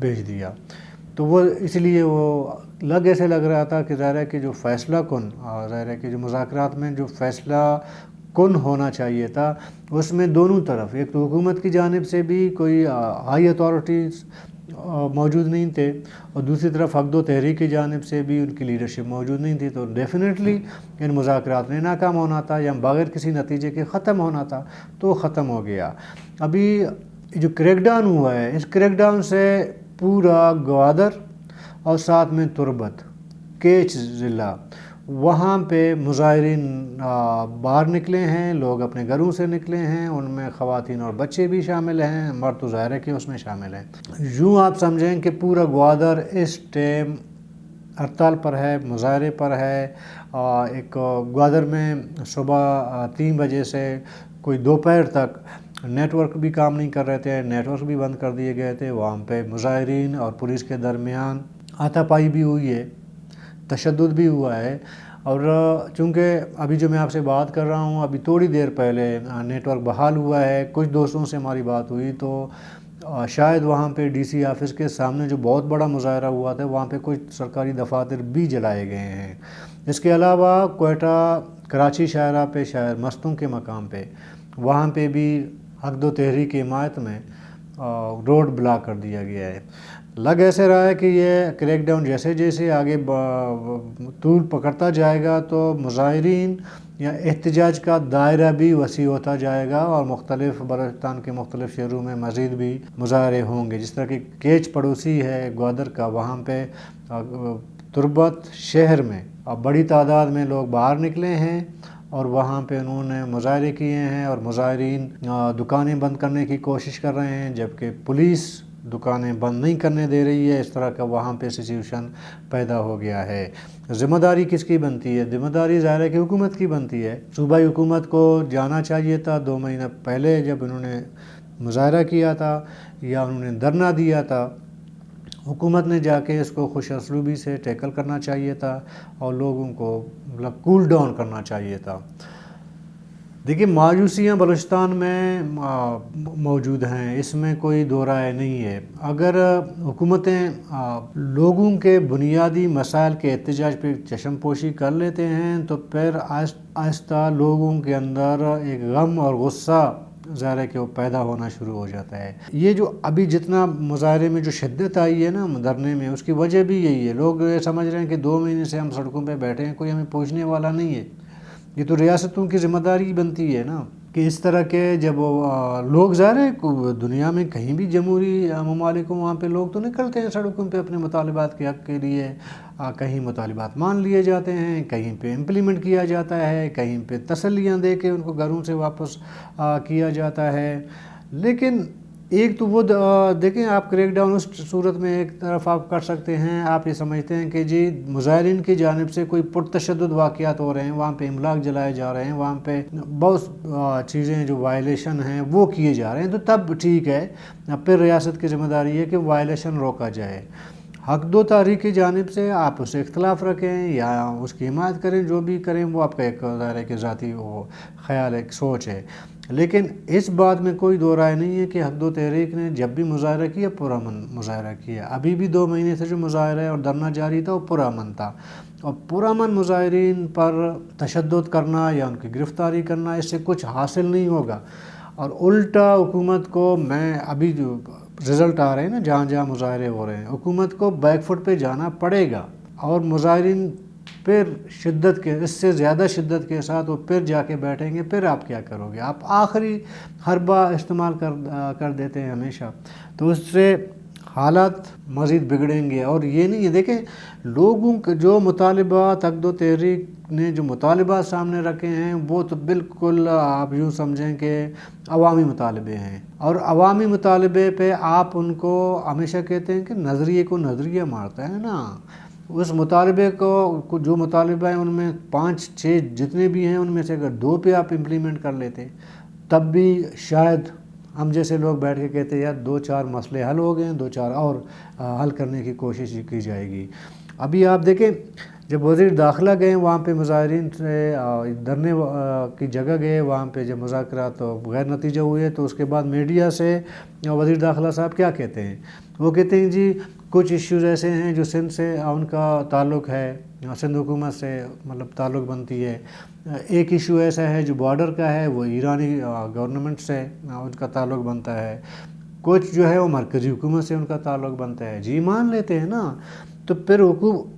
بھیج دیا۔ تو وہ اس لیے وہ ایسے لگ رہا تھا کہ ظاہر ہے کہ جو فیصلہ کن اور ظاہر ہے کہ جو مذاکرات میں جو فیصلہ کن ہونا چاہیے تھا اس میں دونوں طرف، ایک تو حکومت کی جانب سے بھی کوئی ہائی اتھارٹیز موجود نہیں تھے، اور دوسری طرف حق دو تحریک کی جانب سے بھی ان کی لیڈرشپ موجود نہیں تھی، تو ڈیفینیٹلی ان مذاکرات میں ناکام ہونا تھا یا بغیر کسی نتیجے کے ختم ہونا تھا، تو ختم ہو گیا۔ ابھی جو کریک ڈاؤن ہوا ہے، اس کریک ڈاؤن سے پورا گوادر اور ساتھ میں تربت کیچ ضلع وہاں پہ مظاہرین باہر نکلے ہیں، لوگ اپنے گھروں سے نکلے ہیں، ان میں خواتین اور بچے بھی شامل ہیں، مرد تو ظاہر ہے کہ اس میں شامل ہیں۔ یوں آپ سمجھیں کہ پورا گوادر اس ٹائم ہڑتال پر ہے، مظاہرے پر ہے۔ ایک گوادر میں صبح 3 بجے سے کوئی دوپہر تک نیٹ ورک بھی کام نہیں کر رہے تھے، نیٹ ورک بھی بند کر دیے گئے تھے، وہاں پہ مظاہرین اور پولیس کے درمیان ہاتھا پائی بھی ہوئی ہے، تشدد بھی ہوا ہے۔ اور چونکہ ابھی جو میں آپ سے بات کر رہا ہوں، ابھی تھوڑی دیر پہلے نیٹ ورک بحال ہوا ہے، کچھ دوستوں سے ہماری بات ہوئی تو شاید وہاں پہ ڈی سی آفس کے سامنے جو بہت بڑا مظاہرہ ہوا تھا وہاں پہ کچھ سرکاری دفاتر بھی جلائے گئے ہیں۔ اس کے علاوہ کوئٹہ کراچی شاہراہ پہ شاید مستوں کے مقام پہ وہاں پہ بھی حق دو تحریک کی حمایت میں روڈ بلاک کر دیا گیا ہے۔ لگ ایسے رہا ہے کہ یہ کریک ڈاؤن جیسے جیسے آگے طول پکڑتا جائے گا تو مظاہرین یا احتجاج کا دائرہ بھی وسیع ہوتا جائے گا، اور مختلف بلوچستان کے مختلف شہروں میں مزید بھی مظاہرے ہوں گے۔ جس طرح کہ کیچ پڑوسی ہے گوادر کا، وہاں پہ تربت شہر میں بڑی تعداد میں لوگ باہر نکلے ہیں اور وہاں پہ انہوں نے مظاہرے کیے ہیں، اور مظاہرین دکانیں بند کرنے کی کوشش کر رہے ہیں، جبکہ پولیس دکانیں بند نہیں کرنے دے رہی ہے۔ اس طرح کا وہاں پہ سچویشن پیدا ہو گیا ہے۔ ذمہ داری کس کی بنتی ہے؟ ذمہ داری ظاہر ہے کہ حکومت کی بنتی ہے۔ صوبائی حکومت کو جانا چاہیے تھا 2 مہینہ پہلے جب انہوں نے مظاہرہ کیا تھا یا انہوں نے دھرنا دیا تھا، حکومت نے جا کے اس کو خوش اسلوبی سے ٹیکل کرنا چاہیے تھا اور لوگوں کو کول ڈاؤن کرنا چاہیے تھا۔ دیکھیے مایوسیاں بلوچستان میں موجود ہیں، اس میں کوئی دو رائے نہیں ہے۔ اگر حکومتیں لوگوں کے بنیادی مسائل کے احتجاج پہ چشم پوشی کر لیتے ہیں تو پھر آہستہ لوگوں کے اندر ایک غم اور غصہ ظاہر ہے کہ وہ پیدا ہونا شروع ہو جاتا ہے۔ یہ جو ابھی جتنا مظاہرے میں جو شدت آئی ہے نا دھرنے میں، اس کی وجہ بھی یہی ہے۔ لوگ یہ سمجھ رہے ہیں کہ 2 مہینے سے ہم سڑکوں پہ بیٹھے ہیں، کوئی ہمیں پوچھنے والا نہیں ہے۔ یہ تو ریاستوں کی ذمہ داری بنتی ہے نا کہ اس طرح کے جب لوگ ظاہر ہے دنیا میں کہیں بھی جمہوری ممالک وہاں پہ لوگ تو نکلتے ہیں سڑکوں پہ اپنے مطالبات کے حق کے لیے، کہیں مطالبات مان لیے جاتے ہیں، کہیں پہ امپلیمنٹ کیا جاتا ہے، کہیں پہ تسلیاں دے کے ان کو گھروں سے واپس کیا جاتا ہے۔ لیکن ایک تو وہ دیکھیں آپ کریک ڈاؤن اس صورت میں ایک طرف آپ کر سکتے ہیں، آپ یہ سمجھتے ہیں کہ جی مظاہرین کی جانب سے کوئی پرتشدد واقعات ہو رہے ہیں، وہاں پہ املاک جلائے جا رہے ہیں، وہاں پہ بہت چیزیں جو وائلیشن ہیں وہ کیے جا رہے ہیں، تو تب ٹھیک ہے، پھر ریاست کی ذمہ داری ہے کہ وائلیشن روکا جائے۔ حق دو تحریک کی جانب سے آپ اس سے اختلاف رکھیں یا اس کی حمایت کریں، جو بھی کریں وہ آپ کا ایک ظاہر ہے کہ ذاتی وہ خیال ایک سوچ ہے۔ لیکن اس بات میں کوئی دو رائے نہیں ہے کہ حق دو تحریک نے جب بھی مظاہرہ کیا پرامن مظاہرہ کیا۔ ابھی بھی 2 مہینے سے جو مظاہرہ اور دھرنا جاری تھا وہ پرامن تھا، اور پرامن مظاہرین پر تشدد کرنا یا ان کی گرفتاری کرنا اس سے کچھ حاصل نہیں ہوگا، اور الٹا حکومت کو میں ابھی جو رزلٹ آ رہے ہیں نا جہاں جہاں مظاہرے ہو رہے ہیں، حکومت کو بیک فٹ پہ جانا پڑے گا، اور مظاہرین پھر شدت کے اس سے زیادہ شدت کے ساتھ وہ پھر جا کے بیٹھیں گے۔ پھر آپ کیا کرو گے؟ آپ آخری حربہ استعمال کر دیتے ہیں ہمیشہ، تو اس سے حالات مزید بگڑیں گے۔ اور یہ نہیں ہے، دیکھیں لوگوں کے جو مطالبات حق دو تحریک نے جو مطالبات سامنے رکھے ہیں وہ تو بالکل آپ یوں سمجھیں کہ عوامی مطالبے ہیں، اور عوامی مطالبے پہ آپ ان کو ہمیشہ کہتے ہیں کہ نظریے کو نظریہ مارتا ہے نا۔ اس مطالبے کو جو مطالبہ ہیں ان میں 5-6 جتنے بھی ہیں ان میں سے اگر 2 پہ آپ امپلیمنٹ کر لیتے تب بھی شاید ہم جیسے لوگ بیٹھ کے کہتے ہیں یار 2-4 مسئلے حل ہو گئے ہیں، 2-4 اور حل کرنے کی کوشش کی جائے گی۔ ابھی آپ دیکھیں جب وزیر داخلہ گئے وہاں پہ مظاہرین سے دھرنے کی جگہ گئے، وہاں پہ جب مذاکرات غیر نتیجہ ہوئے تو اس کے بعد میڈیا سے وزیر داخلہ صاحب کیا کہتے ہیں؟ وہ کہتے ہیں جی کچھ ایشوز ایسے ہیں جو سندھ سے ان کا تعلق ہے، سندھ حکومت سے مطلب تعلق بنتی ہے، ایک ایشو ایسا ہے جو بارڈر کا ہے، وہ ایرانی گورنمنٹ سے ان کا تعلق بنتا ہے، کچھ جو ہے وہ مرکزی حکومت سے ان کا تعلق بنتا ہے۔ جی مان لیتے ہیں نا، تو پھر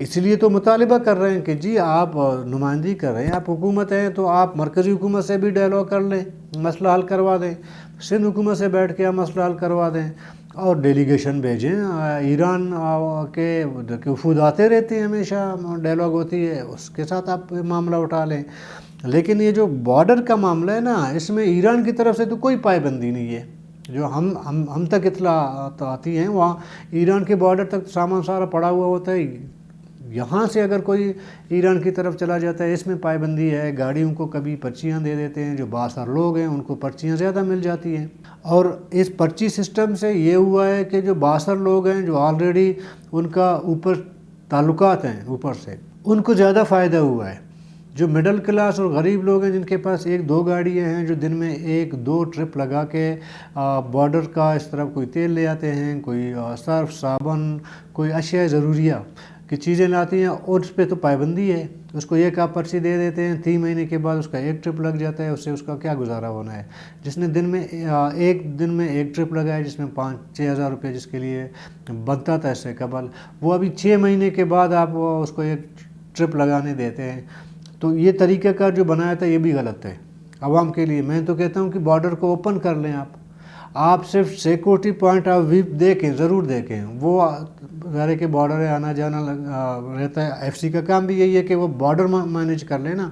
اس لیے تو مطالبہ کر رہے ہیں کہ جی آپ نمائندگی کر رہے ہیں، آپ حکومت ہیں تو آپ مرکزی حکومت سے بھی ڈائلاگ کر لیں، مسئلہ حل کروا دیں، سندھ حکومت سے بیٹھ کے آپ مسئلہ حل کروا دیں اور ڈیلیگیشن بھیجیں۔ ایران کے وفود آتے رہتے ہیں، ہمیشہ ڈائلاگ ہوتی ہے، اس کے ساتھ آپ معاملہ اٹھا لیں۔ لیکن یہ جو بارڈر کا معاملہ ہے نا، اس میں ایران کی طرف سے تو کوئی پابندی نہیں ہے۔ جو ہم تک اطلاعات آتی ہیں وہاں ایران کے بارڈر تک سامان سارا پڑا ہوا ہوتا ہے، یہاں سے اگر کوئی ایران کی طرف چلا جاتا ہے اس میں پابندی ہے، گاڑیوں کو کبھی پرچیاں دے دیتے ہیں، جو بااثر لوگ ہیں ان کو پرچیاں زیادہ مل جاتی ہیں، اور اس پرچی سسٹم سے یہ ہوا ہے کہ جو بااثر لوگ ہیں جو آلریڈی ان کا اوپر تعلقات ہیں اوپر سے، ان کو زیادہ فائدہ ہوا ہے۔ جو مڈل کلاس اور غریب لوگ ہیں جن کے پاس ایک دو گاڑیاں ہیں، جو دن میں ایک دو ٹرپ لگا کے بارڈر کا اس طرح کوئی تیل لے آتے ہیں، کوئی صرف صابن، کوئی اشیاء ضروریہ کی چیزیں لاتی ہیں، اور اس پہ تو پابندی ہے، اس کو ایک آپ پرچی دے دیتے ہیں، 3 مہینے کے بعد اس کا ایک ٹرپ لگ جاتا ہے، اس سے اس کا کیا گزارا ہونا ہے؟ جس نے ایک دن میں ایک ٹرپ لگایا جس میں 5-6 ہزار روپے جس کے لیے بنتا تھا اس سے قبل، وہ ابھی 6 مہینے کے بعد آپ اس کو ایک ٹرپ لگانے دیتے ہیں۔ تو یہ طریقہ کار جو بنایا تھا یہ بھی غلط ہے عوام کے لیے۔ میں تو کہتا ہوں کہ بارڈر کو اوپن کر لیں، آپ صرف سیکورٹی پوائنٹ آف ویو دیکھیں، ضرور دیکھیں، وہ ظاہر کہ بارڈر ہے، آنا جانا رہتا ہے، ایف سی کا کام بھی یہی ہے کہ وہ بارڈر مینیج کر لیں نا،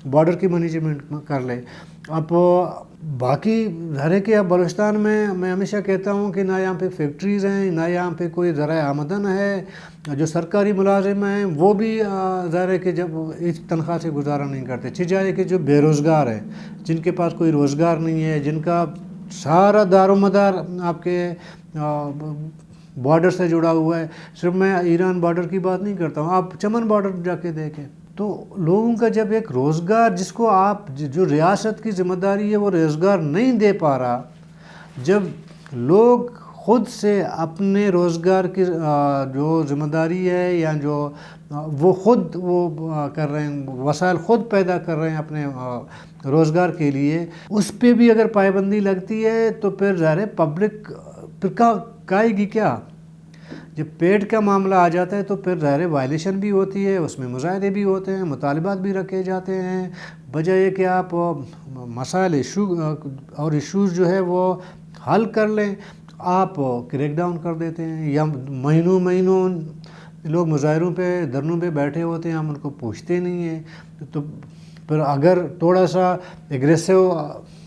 بارڈر کی مینجمنٹ کر لیں۔ اب باقی ظاہر ہے کہ اب بلوچستان میں ہمیشہ کہتا ہوں کہ نہ یہاں پہ فیکٹریز ہیں، نہ یہاں پہ کوئی ذرائع آمدن ہے، جو سرکاری ملازم ہیں وہ بھی ظاہر ہے کہ جب اس تنخواہ سے گزارا نہیں کرتے، چھ جائے کہ جو بے روزگار ہیں، جن کے پاس کوئی روزگار نہیں ہے، جن کا سارا دار و مدار آپ کے بارڈر سے جڑا ہوا ہے۔ صرف میں ایران بارڈر کی بات نہیں کرتا ہوں، آپ چمن بارڈر جا کے دیکھیں تو لوگوں کا جب ایک روزگار جس کو آپ جو ریاست کی ذمہ داری ہے وہ روزگار نہیں دے پا رہا، جب لوگ خود سے اپنے روزگار کی جو ذمہ داری ہے یا جو وہ خود کر رہے ہیں، وسائل خود پیدا کر رہے ہیں اپنے روزگار کے لیے، اس پہ بھی اگر پابندی لگتی ہے تو پھر ظاہر ہے پبلک پھر کائے گی کیا؟ جب پیٹ کا معاملہ آ جاتا ہے تو پھر ظاہر وائلیشن بھی ہوتی ہے، اس میں مظاہرے بھی ہوتے ہیں، مطالبات بھی رکھے جاتے ہیں، بجائے کہ آپ مسائل اور ایشوز جو ہے وہ حل کر لیں، آپ کریک ڈاؤن کر دیتے ہیں، یا مہینوں لوگ مظاہروں پہ دھرنوں پہ بیٹھے ہوتے ہیں، ہم ان کو پوچھتے نہیں ہیں۔ تو پھر اگر تھوڑا سا ایگریسو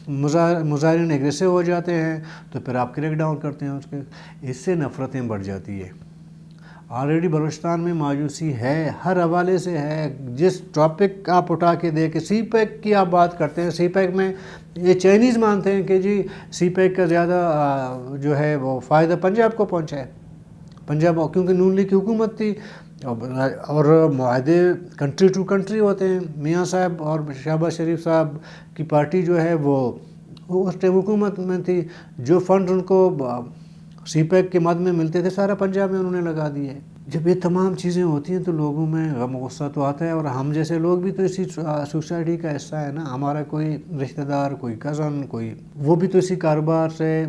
مظاہرین ایگریسو ہو جاتے ہیں تو پھر آپ کریک ڈاؤن کرتے ہیں اس سے نفرتیں بڑھ جاتی ہے۔ آلریڈی بلوچستان میں مایوسی ہے، ہر حوالے سے ہے، جس ٹاپک آپ اٹھا کے دیکھیں، سی پیک کی آپ بات کرتے ہیں، سی پیک میں یہ چائنیز مانتے ہیں کہ جی سی پیک کا زیادہ جو ہے وہ فائدہ پنجاب کو پہنچا ہے، پنجاب کیونکہ نون لیگ کی حکومت تھی، اور معاہدے کنٹری ٹو کنٹری ہوتے ہیں، میاں صاحب اور شہباز شریف صاحب کی پارٹی جو ہے وہ اس ٹائم حکومت میں تھی، جو فنڈ ان کو سی پیک کے مد میں ملتے تھے سارا پنجاب میں انہوں نے لگا دیے۔ جب یہ تمام چیزیں ہوتی ہیں تو لوگوں میں غم و غصہ تو آتا ہے، اور ہم جیسے لوگ بھی تو اسی سوسائٹی کا حصہ ہے نا، ہمارا کوئی رشتہ دار، کوئی کزن، کوئی وہ بھی تو اسی کاروبار سے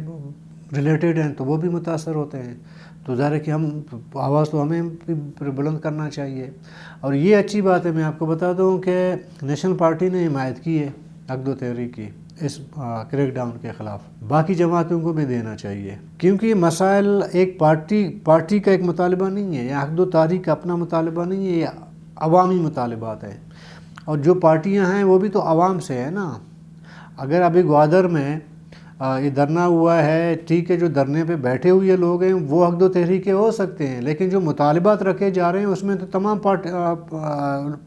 ریلیٹڈ ہیں تو وہ بھی متاثر ہوتے ہیں، تو ظاہر ہے کہ آواز تو ہمیں بلند کرنا چاہیے۔ اور یہ اچھی بات ہے، میں آپ کو بتا دوں کہ نیشنل پارٹی نے حمایت کی ہے عقد و تحریک کی اس کریک ڈاؤن کے خلاف، باقی جماعتوں کو بھی دینا چاہیے، کیونکہ یہ مسائل ایک پارٹی کا ایک مطالبہ نہیں ہے، یا عقد و تحریک کا اپنا مطالبہ نہیں ہے، یہ عوامی مطالبات ہیں، اور جو پارٹیاں ہیں وہ بھی تو عوام سے ہے نا۔ اگر ابھی گوادر میں یہ دھرنا ہوا ہے، ٹھیک ہے، جو دھرنے پہ بیٹھے ہوئے لوگ ہیں وہ عقد و تحریکیں ہو سکتے ہیں، لیکن جو مطالبات رکھے جا رہے ہیں اس میں تو تمام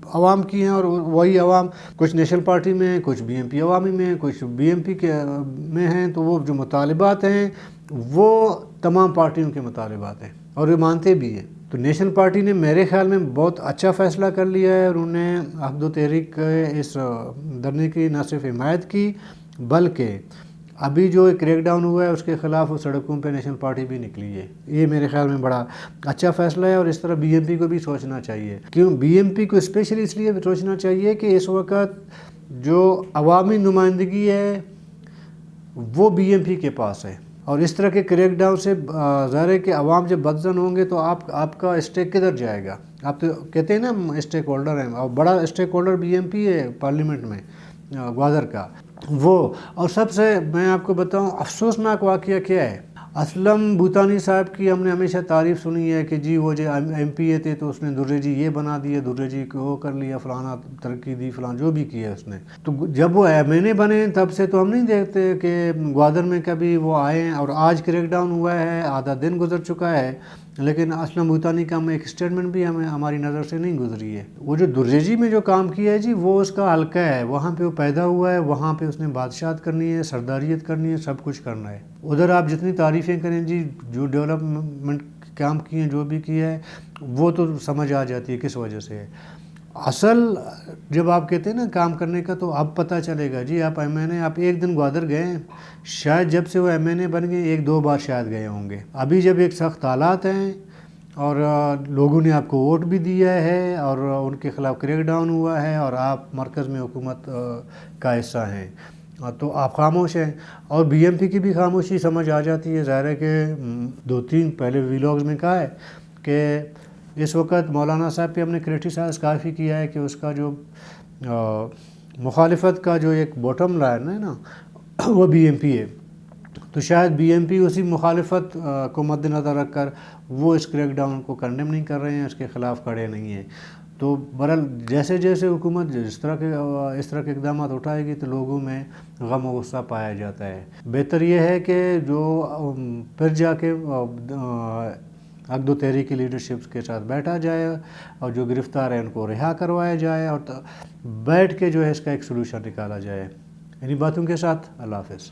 عوام کی ہیں، اور وہی عوام کچھ نیشنل پارٹی میں ہیں، کچھ بی ایم پی عوامی میں ہیں، کچھ بی ایم پی کے میں ہیں، تو وہ جو مطالبات ہیں وہ تمام پارٹیوں کے مطالبات ہیں اور یہ مانتے بھی ہیں۔ تو نیشنل پارٹی نے میرے خیال میں بہت اچھا فیصلہ کر لیا ہے، اور انہوں نے عقد و تحریک اس دھرنے کی نہ صرف حمایت کی بلکہ ابھی جو کریک ڈاؤن ہوا ہے اس کے خلاف وہ سڑکوں پہ نیشنل پارٹی بھی نکلی ہے۔ یہ میرے خیال میں بڑا اچھا فیصلہ ہے، اور اس طرح بی ایم پی کو بھی سوچنا چاہیے۔ کیوں بی ایم پی کو اسپیشلی اس لیے سوچنا چاہیے کہ اس وقت جو عوامی نمائندگی ہے وہ بی ایم پی کے پاس ہے، اور اس طرح کے کریک ڈاؤن سے ظاہر ہے کہ عوام جب بدزن ہوں گے تو آپ کا اسٹیک کدھر جائے گا؟ آپ تو کہتے ہیں نا اسٹیک ہولڈر ہیں، اور بڑا stakeholder B M P ہے پارلیمنٹ میں گوادر کا وہ۔ اور سب سے میں آپ کو بتاؤں افسوسناک واقعہ کیا ہے، اسلم بھوتانی صاحب کی ہم نے ہمیشہ تعریف سنی ہے کہ جی وہ جو ایم پی اے تھے تو اس نے درے جی یہ بنا دیا، درے جی کو وہ کر لیا، فلانا ترقی دی، فلانا جو بھی کیا اس نے۔ تو جب وہ ایم این اے بنے تب سے تو ہم نہیں دیکھتے کہ گوادر میں کبھی وہ آئے ہیں، اور آج کریک ڈاؤن ہوا ہے، آدھا دن گزر چکا ہے، لیکن اسلم بھوتانی کا ایک اسٹیٹمنٹ بھی ہماری نظر سے نہیں گزری ہے۔ وہ جو درے جی میں جو کام کیا ہے جی وہ اس کا حلقہ ہے، وہاں پہ وہ پیدا ہوا ہے، وہاں پہ اس نے بادشاہت کرنی ہے، سرداریت کرنی ہے، سب کچھ کرنا ہے۔ ادھر آپ جتنی تعریفیں کریں جی جو ڈیولپمنٹ کام کیے ہیں، جو بھی کیا ہے، وہ تو سمجھ آ جاتی ہے کس وجہ سے ہے۔ اصل جب آپ کہتے ہیں نا کام کرنے کا تو اب پتہ چلے گا جی۔ آپ ایم این اے آپ ایک دن گوادر گئے ہیں، شاید جب سے وہ ایم این اے بن گئے ایک دو بار شاید گئے ہوں گے۔ ابھی جب ایک سخت حالات ہیں اور لوگوں نے آپ کو ووٹ بھی دیا ہے اور ان کے خلاف کریک ڈاؤن ہوا ہے، اور آپ مرکز میں حکومت کا حصہ ہیں، تو آپ خاموش ہیں۔ اور بی ایم پی کی بھی خاموشی سمجھ آ جاتی ہے، ظاہر ہے کہ دو تین پہلے ویلاگز میں کہا ہے کہ اس وقت مولانا صاحب پہ ہم نے کرٹیسائز کافی کیا ہے کہ اس کا جو مخالفت کا جو ایک باٹم لائن ہے نا وہ بی ایم پی ہے، تو شاید بی ایم پی اسی مخالفت کو مد نظر رکھ کر وہ اس کریک ڈاؤن کو کنڈیم نہیں کر رہے ہیں، اس کے خلاف کھڑے نہیں ہیں۔ تو بہرحال جیسے جیسے حکومت اس طرح کے اقدامات اٹھائے گی تو لوگوں میں غم و غصہ پایا جاتا ہے۔ بہتر یہ ہے کہ جو پھر جا کے عقد و تحریک کی لیڈرشپ کے ساتھ بیٹھا جائے، اور جو گرفتار ہیں ان کو رہا کروایا جائے، اور بیٹھ کے جو ہے اس کا ایک سلوشن نکالا جائے۔ انہی باتوں کے ساتھ اللہ حافظ۔